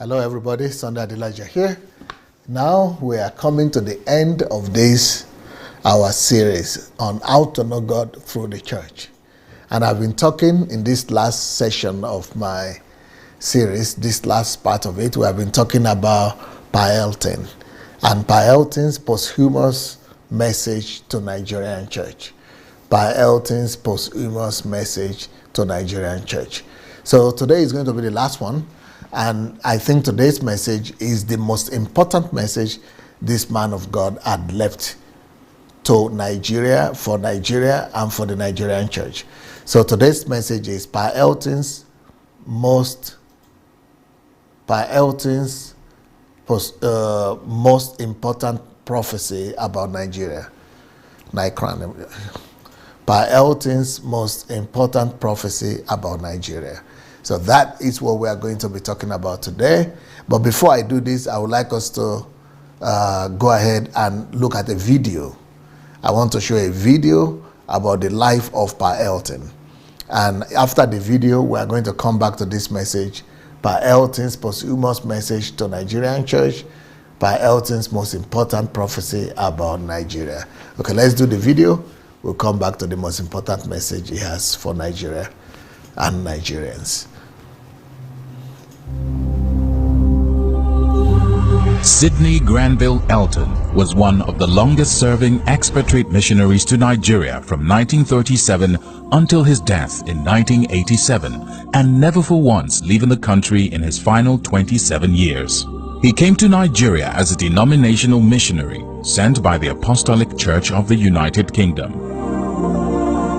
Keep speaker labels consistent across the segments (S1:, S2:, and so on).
S1: Hello everybody, Sunday Adelaja here. Now we are coming to the end of this, our series on how to know God through the church. And I've been talking in this last session of my series, this last part of it, we have been talking about Pa Elton and Pa Elton's posthumous message to Nigerian church. Pa Elton's posthumous message to Nigerian church. So today is going to be the last one. And I think today's message is the most important message this man of God had left to Nigeria, for Nigeria, and for the Nigerian church. So today's message is Pa Elton's most important prophecy about Nigeria. Pa Elton's most important prophecy about Nigeria. So that is what we are going to be talking about today. But before I do this, I would like us to go ahead and look at a video. I want to show a video about the life of Pa Elton. And after the video, we are going to come back to this message, Pa Elton's posthumous message to Nigerian church, Pa Elton's most important prophecy about Nigeria. Okay, let's do the video. We'll come back to the most important message he has for Nigeria and Nigerians.
S2: Sidney Granville Elton was one of the longest-serving expatriate missionaries to Nigeria from 1937 until his death in 1987, and never for once leaving the country in his final 27 years. He came to Nigeria as a denominational missionary sent by the Apostolic Church of the United Kingdom.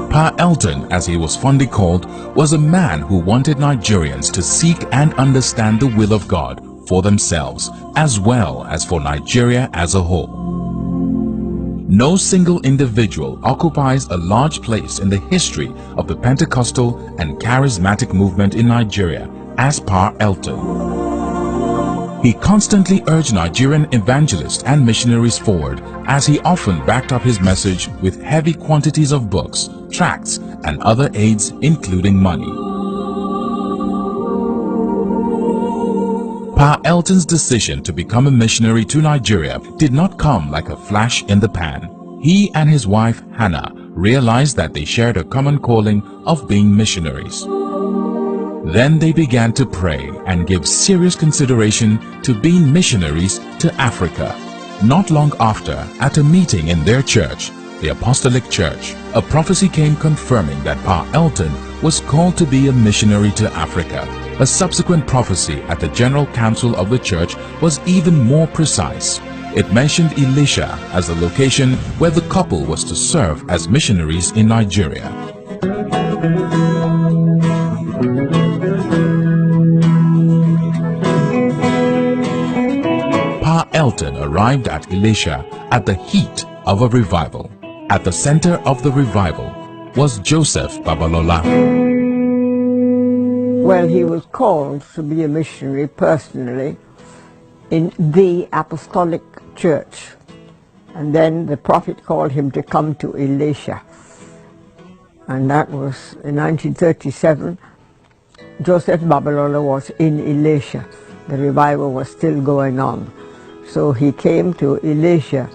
S2: Pa Elton, as he was fondly called, was a man who wanted Nigerians to seek and understand the will of God for themselves, as well as for Nigeria as a whole. No single individual occupies a large place in the history of the Pentecostal and charismatic movement in Nigeria as Pa Elton. He constantly urged Nigerian evangelists and missionaries forward, as he often backed up his message with heavy quantities of books, tracts, and other aids, including money. Pa Elton's decision to become a missionary to Nigeria did not come like a flash in the pan. He and his wife Hannah realized that they shared a common calling of being missionaries. Then they began to pray and give serious consideration to being missionaries to Africa. Not long after, at a meeting in their church, the Apostolic Church, a prophecy came confirming that Pa Elton was called to be a missionary to Africa. A subsequent prophecy at the General Council of the Church was even more precise. It mentioned Elisha as the location where the couple was to serve as missionaries in Nigeria. Pa Elton arrived at Elisha at the heat of a revival. At the center of the revival was Joseph Babalola.
S3: Well, he was called to be a missionary personally in the Apostolic Church. And then the prophet called him to come to Elisha. And that was in 1937. Joseph Babalola was in Elisha. The revival was still going on. So he came to Elisha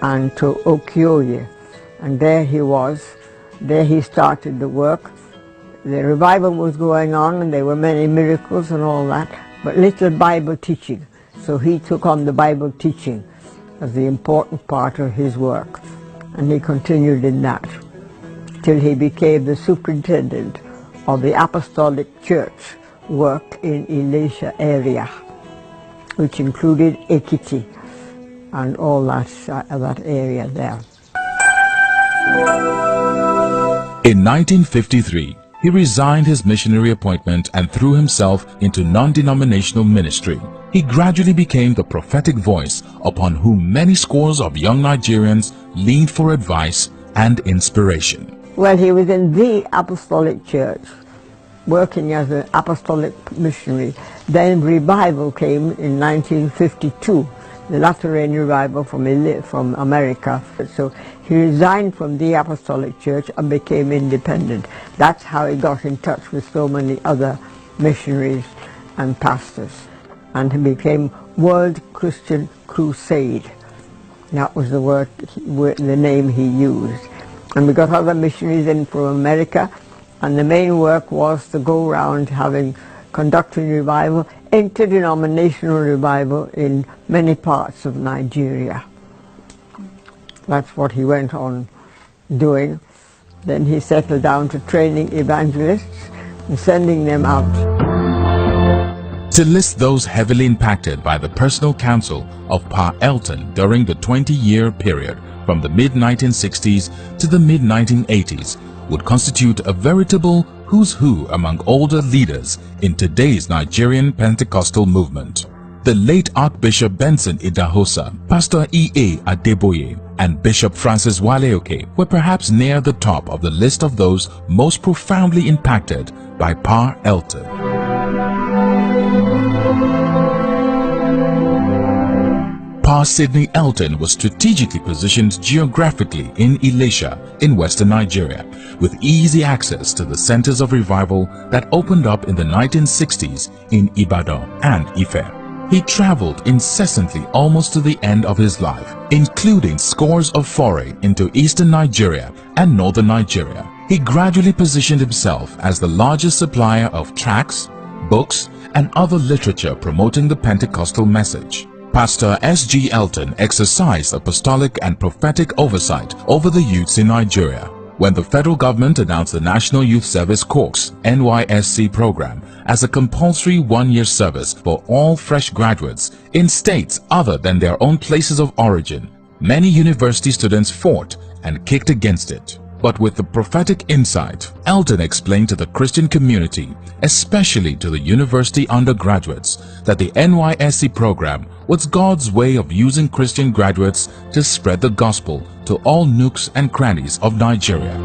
S3: and to Okioye. And there he was. There he started the work. The revival was going on, and there were many miracles and all that, but little Bible teaching. So he took on the Bible teaching as the important part of his work. And he continued in that till he became the superintendent of the Apostolic Church work in Elisha area, which included Ekiti and all that area there.
S2: In 1953, he resigned his missionary appointment and threw himself into non-denominational ministry. He gradually became the prophetic voice upon whom many scores of young Nigerians leaned for advice and inspiration.
S3: Well, he was in the Apostolic Church, working as an apostolic missionary. Then revival came in 1952, the Lateran revival from America. So he resigned from the Apostolic Church and became independent. That's how he got in touch with so many other missionaries and pastors. and it became World Christian Crusade. That was the name he used. And we got other missionaries in from America, and the main work was to go around conducting revival, interdenominational revival in many parts of Nigeria. That's what he went on doing. Then he settled down to training evangelists and sending them out.
S2: To list those heavily impacted by the personal counsel of Pa Elton during the 20-year period from the mid-1960s to the mid-1980s would constitute a veritable who's who among older leaders in today's Nigerian Pentecostal movement. The late Archbishop Benson Idahosa, Pastor E.A. Adeboye, and Bishop Francis Waleoke were perhaps near the top of the list of those most profoundly impacted by Pa Elton. Pa Sidney Elton was strategically positioned geographically in Elisha in western Nigeria, with easy access to the centers of revival that opened up in the 1960s in Ibadan and Ife. He traveled incessantly almost to the end of his life, including scores of foray into eastern Nigeria and northern Nigeria. He gradually positioned himself as the largest supplier of tracts, books, and other literature promoting the Pentecostal message. Pastor S.G. Elton exercised apostolic and prophetic oversight over the youths in Nigeria. When the federal government announced the National Youth Service Corps (NYSC) program as a compulsory one-year service for all fresh graduates in states other than their own places of origin, many university students fought and kicked against it. But with the prophetic insight, Elton explained to the Christian community, especially to the university undergraduates, that the NYSC program was God's way of using Christian graduates to spread the gospel to all nooks and crannies of Nigeria.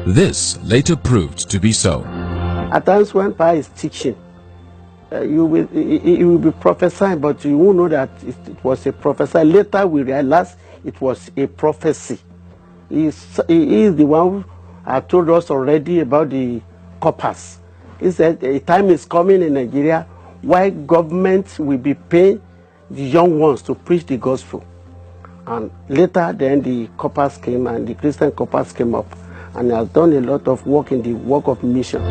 S2: This later proved to be so.
S4: At times when Pa is teaching, you will be prophesying, but you won't know that it was a prophecy. Later we realized it was a prophecy. He is the one who told us already about the corpus. He said a time is coming in Nigeria why government will be paying the young ones to preach the gospel. And later then the corpus came, and the Christian corpus came up, and has done a lot of work in the work of mission.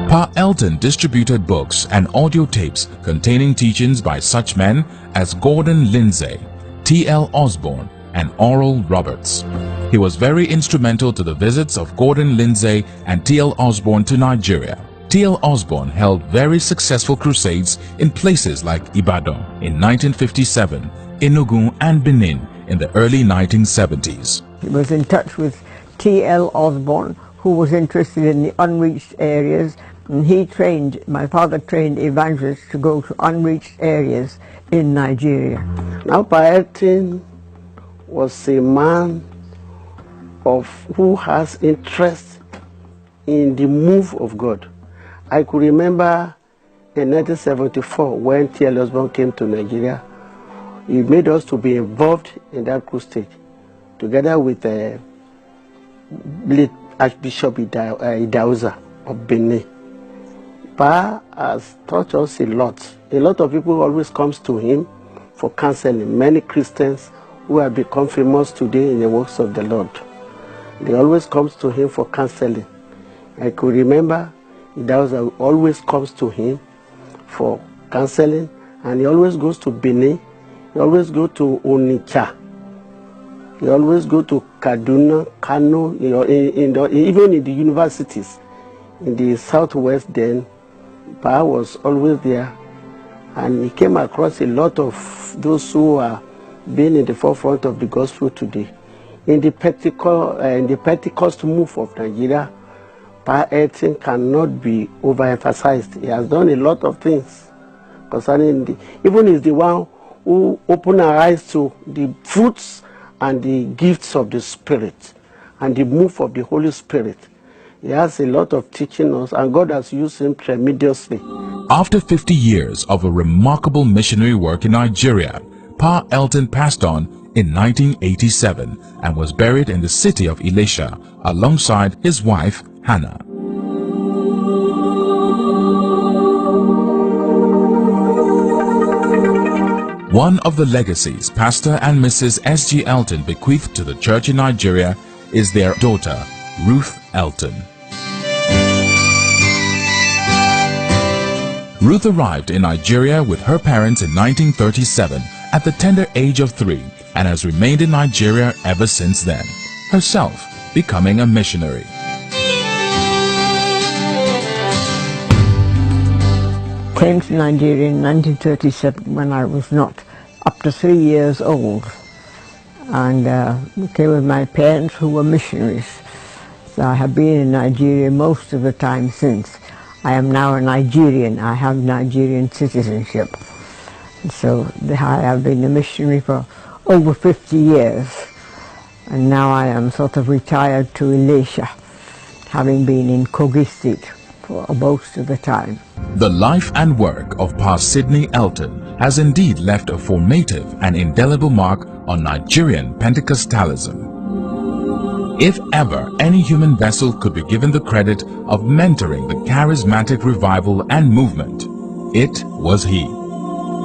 S2: Pa Elton distributed books and audio tapes containing teachings by such men as Gordon Lindsay, T.L. Osborne, and Oral Roberts. He was very instrumental to the visits of Gordon Lindsay and T.L. Osborne to Nigeria. T.L. Osborne held very successful crusades in places like Ibadan in 1957, Enugu and Benin in the early 1970s.
S3: He was in touch with T.L. Osborne, who was interested in the unreached areas, and my father trained evangelists to go to unreached areas in Nigeria.
S4: Now Pa Elton was a man who has interest in the move of God. I could remember in 1974 when T.L. Osborne came to Nigeria. He made us to be involved in that crusade together with late Archbishop Idahosa of Benin. Pa has taught us a lot. A lot of people always comes to him for counseling. Many Christians who have become famous today in the works of the Lord, they always comes to him for counseling. I could remember Idahosa always comes to him for counseling, and he always goes to Benin, he always goes to Onitsha, he always goes to Kaduna, Kano, even in the universities in the southwest. Then Pa was always there, and he came across a lot of those who are being in the forefront of the gospel today. In the Pentecost move of Nigeria, Pa Elton cannot be overemphasized. He has done a lot of things concerning even is the one who opened our eyes to the fruits and the gifts of the Spirit and the move of the Holy Spirit. He has a lot of teaching us, and God has used him tremendously.
S2: After 50 years of a remarkable missionary work in Nigeria, Pa Elton passed on in 1987 and was buried in the city of Elisha alongside his wife Hannah. One of the legacies Pastor and Mrs. S.G. Elton bequeathed to the church in Nigeria is their daughter, Ruth Elton. Ruth arrived in Nigeria with her parents in 1937 at the tender age of 3 and has remained in Nigeria ever since then, herself becoming a missionary.
S3: Came to Nigeria in 1937 when I was not up to 3 years old, and came with my parents who were missionaries. So I have been in Nigeria most of the time since. I am now a Nigerian. I have Nigerian citizenship. So I have been a missionary for over 50 years, and now I am sort of retired to Elisha, having been in Kogi State for most of the time.
S2: The life and work of Pa Sidney Elton has indeed left a formative and indelible mark on Nigerian Pentecostalism. If ever any human vessel could be given the credit of mentoring the charismatic revival and movement, it was he.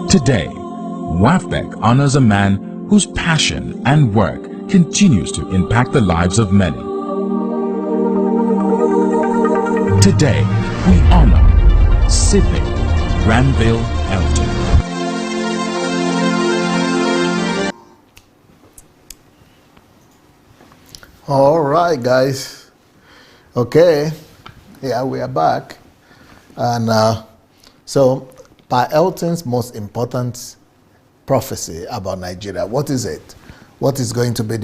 S2: Today, WAFBEC honors a man whose passion and work continues to impact the lives of many. Today, we honor Sidney Granville Elton.
S1: All right, guys. Okay, yeah, we are back. And so, Pa Elton's most important prophecy about Nigeria, what is it? What is going to be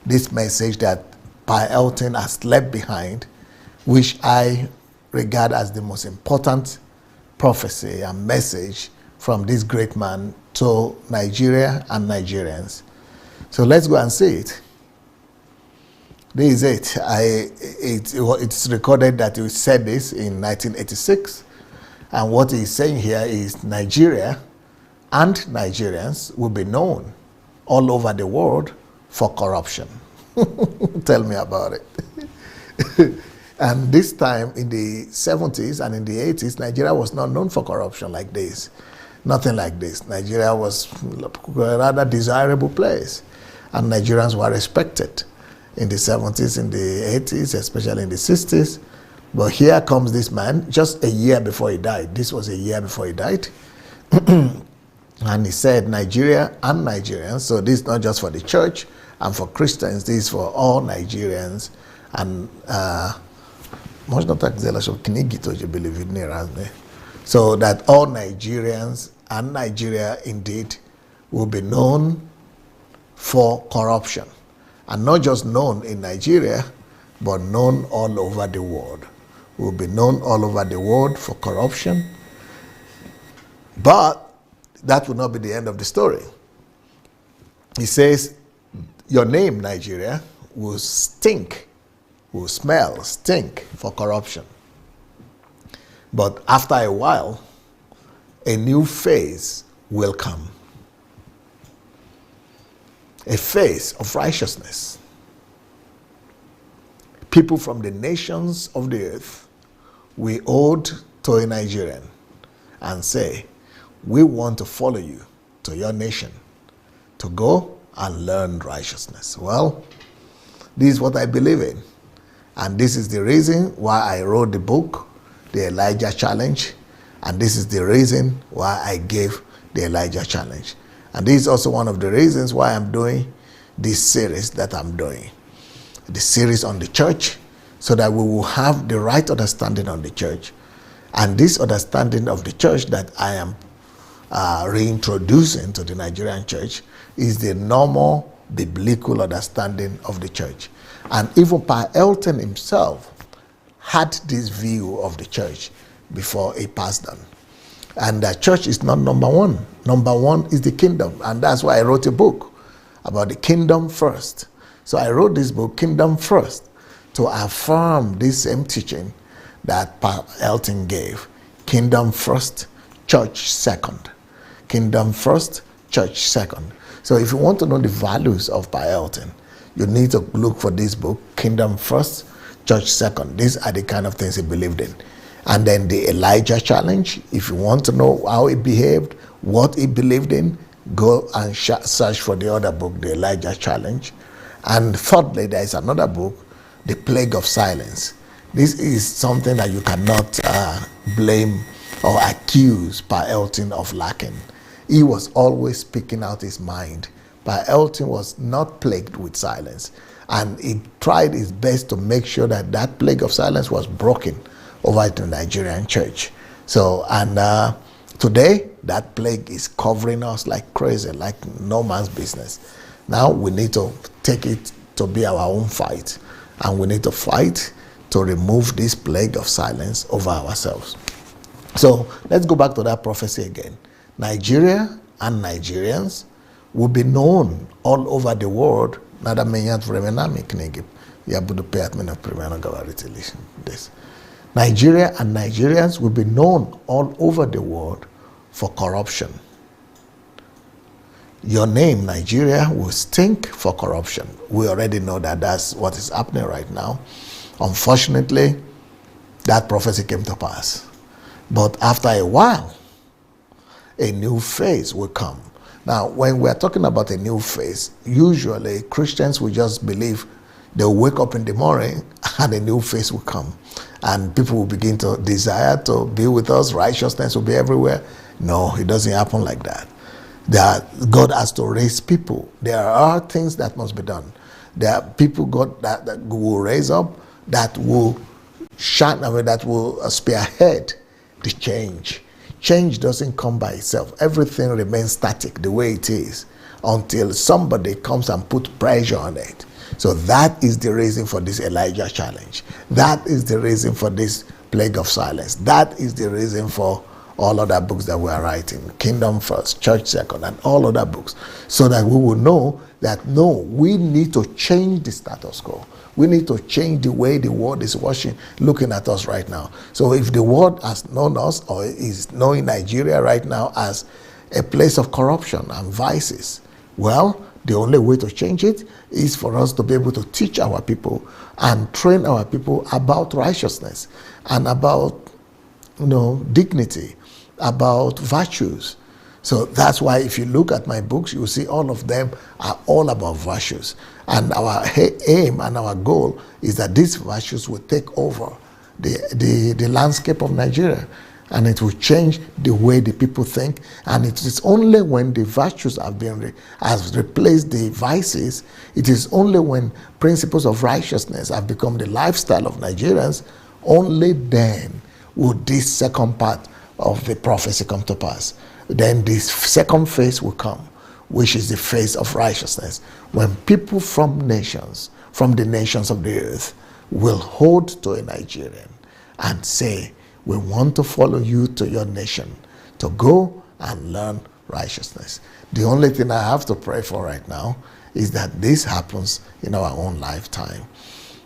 S1: this message that Pa Elton has left behind, which I regard as the most important prophecy and message from this great man to Nigeria and Nigerians? So let's go and see it. This is it. It's recorded that he said this in 1986. And what he's saying here is Nigeria and Nigerians will be known all over the world for corruption. Tell me about it. And this time in the 70s and in the 80s, Nigeria was not known for corruption like this. Nothing like this. Nigeria was a rather desirable place, and Nigerians were respected in the 70s, in the 80s, especially in the 60s. But here comes this man just a year before he died. This was a year before he died. And he said Nigeria and Nigerians. So this is not just for the church and for Christians. This is for all Nigerians. And so that all Nigerians and Nigeria indeed will be known for corruption. And not just known in Nigeria, but known all over the world. Will be known all over the world for corruption. But that will not be the end of the story. He says, your name, Nigeria, will stink, will smell, stink for corruption. But after a while, a new phase will come. A phase of righteousness. People from the nations of the earth will ode to a Nigerian and say, we want to follow you to your nation to go and learn righteousness. Well, this is what I believe in. And this is the reason why I wrote the book, The Elijah Challenge. And this is the reason why I gave the Elijah Challenge. And this is also one of the reasons why I'm doing this series that I'm doing. The series on the church, so that we will have the right understanding on the church. And this understanding of the church that I am reintroducing to the Nigerian church is the normal biblical understanding of the church. And even Pa Elton himself had this view of the church before he passed on. And the church is not number one. Number one is the kingdom. And that's why I wrote a book about the kingdom first. So I wrote this book, Kingdom First, to affirm this same teaching that Pa Elton gave. Kingdom first, church second. Kingdom first, church second. So if you want to know the values of Pa Elton, you need to look for this book, Kingdom First, Church Second. These are the kind of things he believed in. And then the Elijah Challenge, if you want to know how he behaved, what he believed in, go and search for the other book, the Elijah Challenge. And thirdly, there is another book, The Plague of Silence. This is something that you cannot blame or accuse Pa Elton of lacking. He was always speaking out his mind. Pa Elton was not plagued with silence, and he tried his best to make sure that that plague of silence was broken over the Nigerian church. So, and today, that plague is covering us like crazy, like no man's business. Now we need to take it to be our own fight, and we need to fight to remove this plague of silence over ourselves. So let's go back to that prophecy again. Nigeria and Nigerians will be known all over the world. Nada menyat vremenami knegi ya budu peat mena primana gavariti this. Nigeria and Nigerians will be known all over the world for corruption. Your name, Nigeria, will stink for corruption. We already know that that's what is happening right now. Unfortunately, that prophecy came to pass. But after a while, a new phase will come. Now, when we're talking about a new phase, usually Christians will just believe they'll wake up in the morning and a new phase will come. And people will begin to desire to be with us. Righteousness will be everywhere. No, it doesn't happen like that. God has to raise people. There are things that must be done. There are people God that will raise up, that will shine, that will spearhead the change. Change doesn't come by itself. Everything remains static the way it is until somebody comes and put pressure on it. So that is the reason for this Elijah challenge. That is the reason for this plague of silence. That is the reason for all other books that we are writing, Kingdom First, Church Second, and all other books, so that we will know that no, we need to change the status quo. We need to change the way the world is looking at us right now. So if the world has known us, or is knowing Nigeria right now as a place of corruption and vices, well, the only way to change it is for us to be able to teach our people and train our people about righteousness and about, dignity, about virtues. So that's why if you look at my books, you will see all of them are all about virtues. And our aim and our goal is that these virtues will take over the landscape of Nigeria. And it will change the way the people think. And it is only when the virtues has replaced the vices, it is only when principles of righteousness have become the lifestyle of Nigerians, only then would this second part of the prophecy come to pass. Then this second phase will come, which is the phase of righteousness, when people from the nations of the earth, will hold to a Nigerian and say, we want to follow you to your nation, to go and learn righteousness. The only thing I have to pray for right now is that this happens in our own lifetime.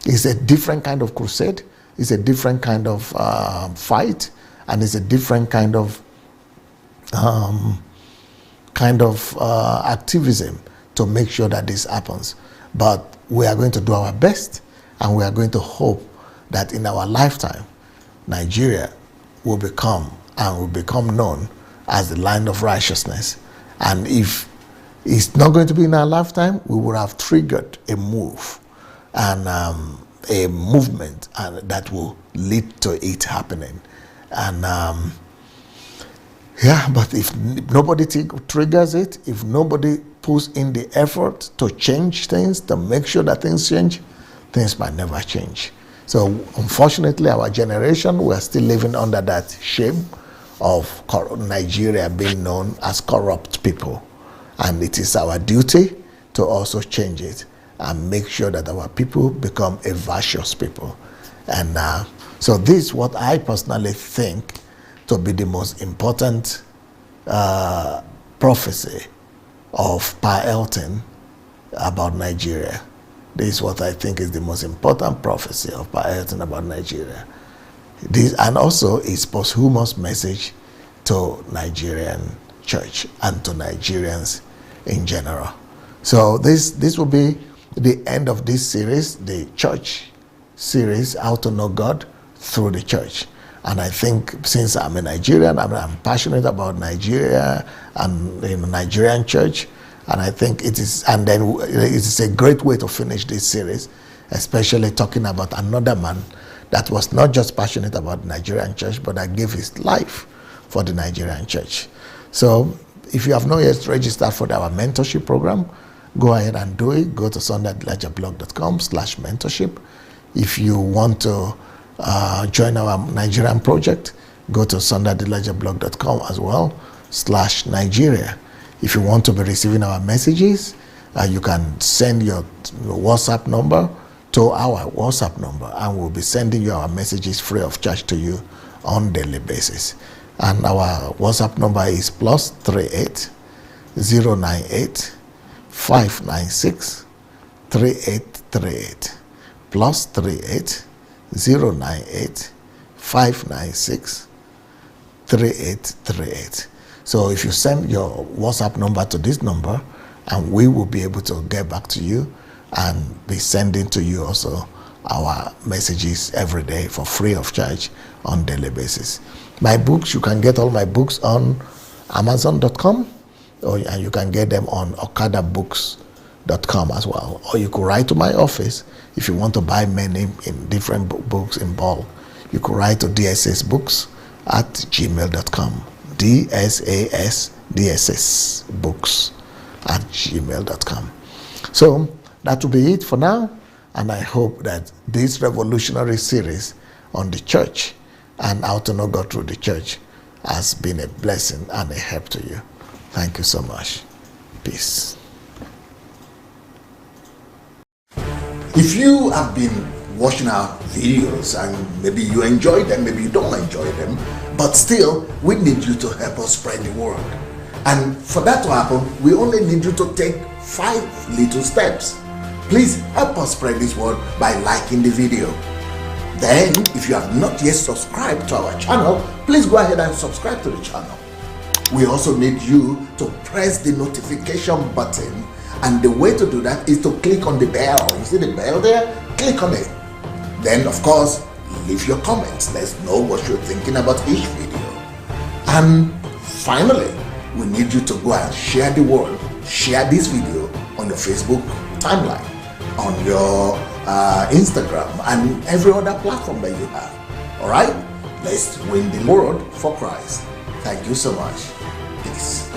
S1: It's a different kind of crusade. It's a different kind of fight, and it's a different kind of activism to make sure that this happens. But we are going to do our best, and we are going to hope that in our lifetime, Nigeria will become known as the land of righteousness. And if it's not going to be in our lifetime, we will have triggered a move and a movement that will lead to it happening. And but if nobody triggers it, if nobody puts in the effort to change things, to make sure that things change, things might never change. So unfortunately, our generation, we are still living under that shame of Nigeria being known as corrupt people. And it is our duty to also change it and make sure that our people become a virtuous people. And so this is what I personally think to be the most important prophecy of Pa Elton about Nigeria. This is what I think is the most important prophecy of Pa Elton about Nigeria. This, and also his posthumous message to Nigerian church and to Nigerians in general. So this will be the end of this series, the church series, How to Know God Through the Church. And I think since I'm a Nigerian, I'm passionate about Nigeria and Nigerian church. And I think it is a great way to finish this series, especially talking about another man that was not just passionate about the Nigerian church, but that gave his life for the Nigerian church. So if you have not yet registered for our mentorship program, go ahead and do it. Go to sundaythelagerblog.com/mentorship. If you want to join our Nigerian project, go to sundaythelagerblog.com as well /Nigeria. If you want to be receiving our messages, you can send your WhatsApp number to our WhatsApp number, and we'll be sending you our messages free of charge to you on daily basis. And our WhatsApp number is +38 098 596 3838 +38 098 596 3838. So if you send your WhatsApp number to this number, and we will be able to get back to you and be sending to you also our messages every day for free of charge on daily basis. My books, you can get all my books on Amazon.com, and you can get them on OkadaBooks.com as well. Or you could write to my office if you want to buy many in different books in bulk. You could write to dsasbooks@gmail.com. dsasbooks@gmail.com. So that will be it for now, and I hope that this revolutionary series on the church and how to know God through the church has been a blessing and a help to you. Thank you so much. Peace. If you have been watching our videos and maybe you enjoy them, maybe you don't enjoy them, but still we need you to help us spread the word. And for that to happen, we only need you to take 5 little steps. Please help us spread this word by liking the video. Then, if you have not yet subscribed to our channel, please go ahead and subscribe to the channel. We also need you to press the notification button, and the way to do that is to click on the bell. You see the bell there? Click on it. Then, of course, leave your comments. Let's know what you're thinking about each video. And finally, we need you to go and share the word. Share this video on your Facebook timeline, on your Instagram, and every other platform that you have. All right? Let's win the world for Christ. Thank you so much. Peace.